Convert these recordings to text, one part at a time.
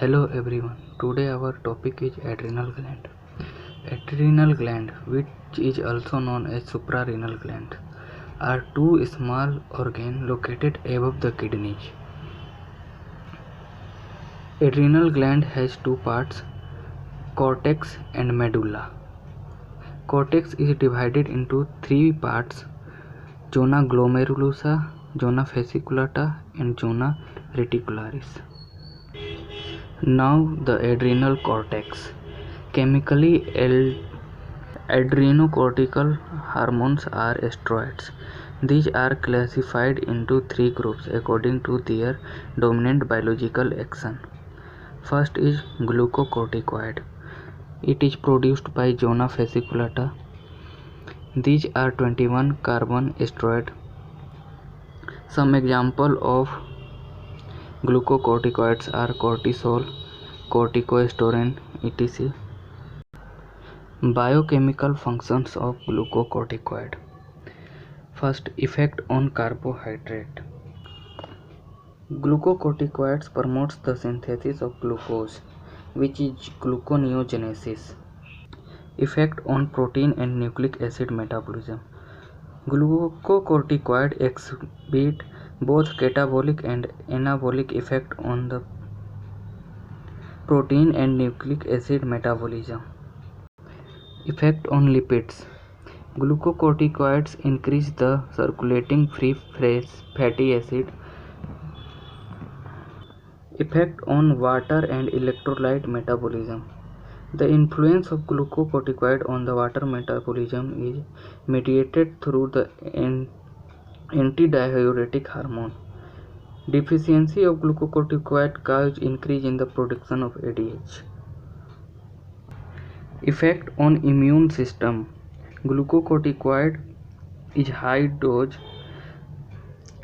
Hello everyone. Today our topic is adrenal gland. Adrenal gland, which is also known as suprarenal gland, are two small organs located above the kidneys. Adrenal gland has two parts, cortex and medulla. Cortex is divided into three parts, zona glomerulosa, zona fasciculata and zona reticularis. Now the adrenal cortex. Chemically, adrenocortical hormones are steroids. These are classified into three groups according to their dominant biological action. First is glucocorticoid. It is produced by zona fasciculata. These are 21 carbon steroid. Some example of glucocorticoids are cortisol, corticosteroid, etc. Biochemical functions of glucocorticoid. First, effect on carbohydrate. Glucocorticoids promotes the synthesis of glucose, which is gluconeogenesis. Effect on protein and nucleic acid metabolism. Glucocorticoid exhibit both catabolic and anabolic effect on the protein and nucleic acid metabolism. Effect on lipids. Glucocorticoids increase the circulating free fatty acid. Effect on water and electrolyte metabolism. The influence of glucocorticoid on the water metabolism is mediated through the antidiuretic hormone. Deficiency of glucocorticoid causes increase in the production of ADH. Effect on immune system. Glucocorticoid is high dose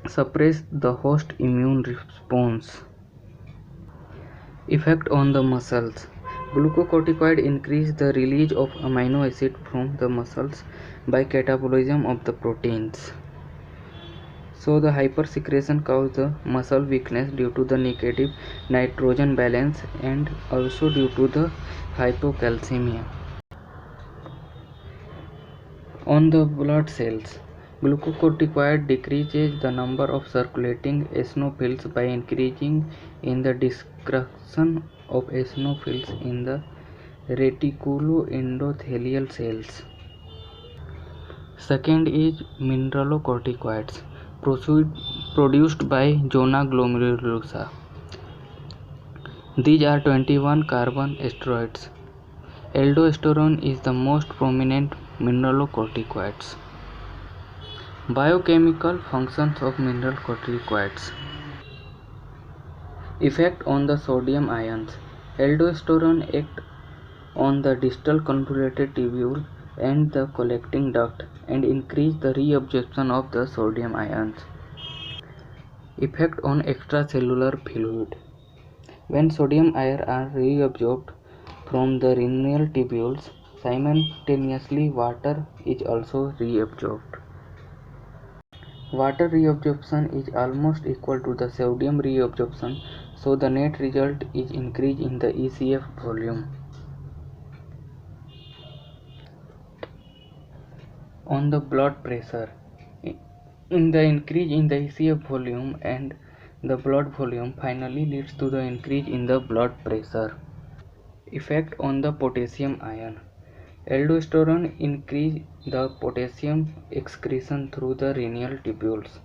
suppress the host immune response. Effect on the muscles. Glucocorticoid increase the release of amino acid from the muscles by catabolism of the proteins. So the hypersecretion causes the muscle weakness due to the negative nitrogen balance and also due to the hypocalcemia. On the blood cells, glucocorticoid decreases the number of circulating eosinophils by increasing in the destruction of eosinophils in the reticuloendothelial cells. Second is mineralocorticoids produced by zona glomerulosa. These are 21 carbon steroids. Aldosterone is the most prominent mineralocorticoids. Biochemical functions of mineralocorticoids. Effect on the sodium ions. Aldosterone acts on the distal convoluted tubule and the collecting duct and increase the reabsorption of the sodium ions. Effect on extracellular fluid. When sodium ions are reabsorbed from the renal tubules, simultaneously water is also reabsorbed. Water reabsorption is almost equal to the sodium reabsorption, so the net result is increase in the ECF volume. On the blood pressure, in the increase in the ECF volume and the blood volume finally leads to the increase in the blood pressure. Effect on the potassium ion. Aldosterone increase the potassium excretion through the renal tubules.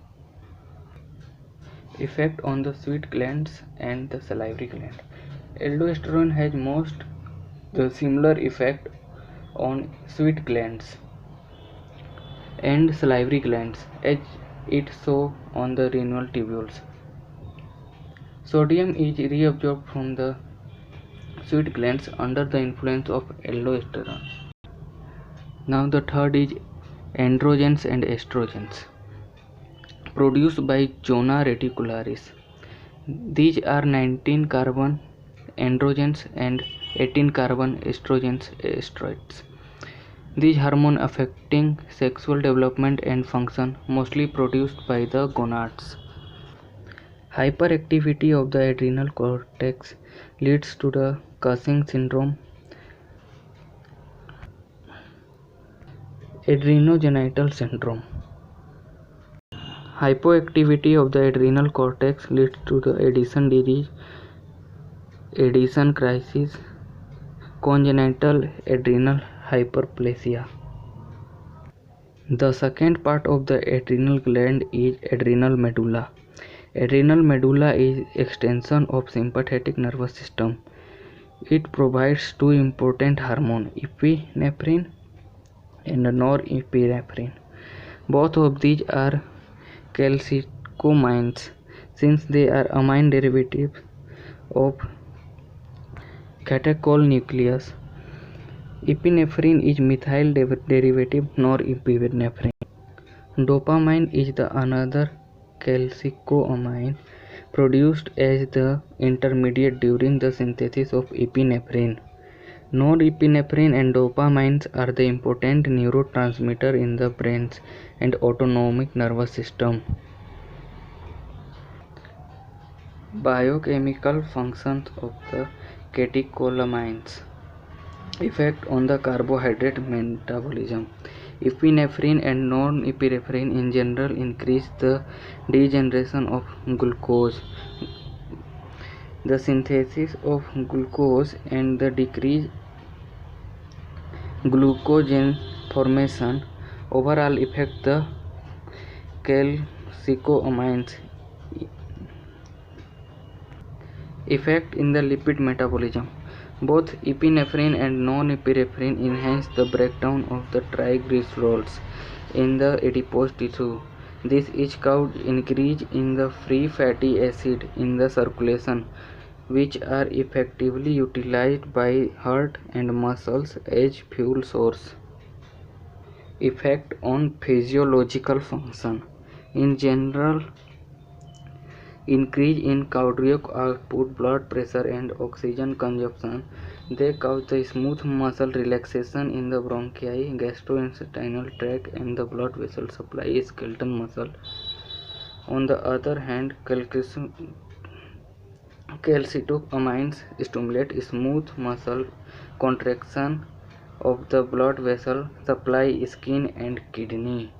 Effect on the sweat glands and the salivary gland. Aldosterone has most the similar effect on sweat glands and salivary glands as it so on the renal tubules. Sodium is reabsorbed from the sweat glands under the influence of aldosterone. Now the third is androgens and estrogens produced by zona reticularis. These are 19 carbon androgens and 18 carbon estrogens steroids. These hormones affecting sexual development and function mostly produced by the gonads. Hyperactivity of the adrenal cortex leads to the Cushing syndrome. Adrenogenital syndrome. Hypoactivity of the adrenal cortex leads to the Addison disease, Addison crisis, congenital adrenal hyperplasia. The second part of the adrenal gland is adrenal medulla. Adrenal medulla is extension of sympathetic nervous system. It provides two important hormones, epinephrine and norepinephrine. Both of these are calcitoamines since they are amine derivatives of catechol-nucleus. Epinephrine is methyl derivative norepinephrine. Dopamine is the another calcitoamine produced as the intermediate during the synthesis of epinephrine. Norepinephrine and dopamine are the important neurotransmitters in the brain and autonomic nervous system. Biochemical functions of the catecholamines. Effect on the carbohydrate metabolism. Epinephrine and norepinephrine in general increase the degeneration of glucose, the synthesis of glucose, and the decrease glucogen formation. Overall affect the calcitoamines. Effect in the lipid metabolism. Both epinephrine and norepinephrine enhance the breakdown of the triglycerols in the adipose tissue. This is caused increase in the free fatty acid in the circulation, which are effectively utilized by heart and muscles as fuel source. Effect on physiological function. In general, increase in cardiac output, blood pressure, and oxygen consumption. They cause the smooth muscle relaxation in the bronchi, gastrointestinal tract, and the blood vessel supply skeletal muscle. On the other hand, calcitoamines stimulate smooth muscle contraction of the blood vessel supply, skin, and kidney.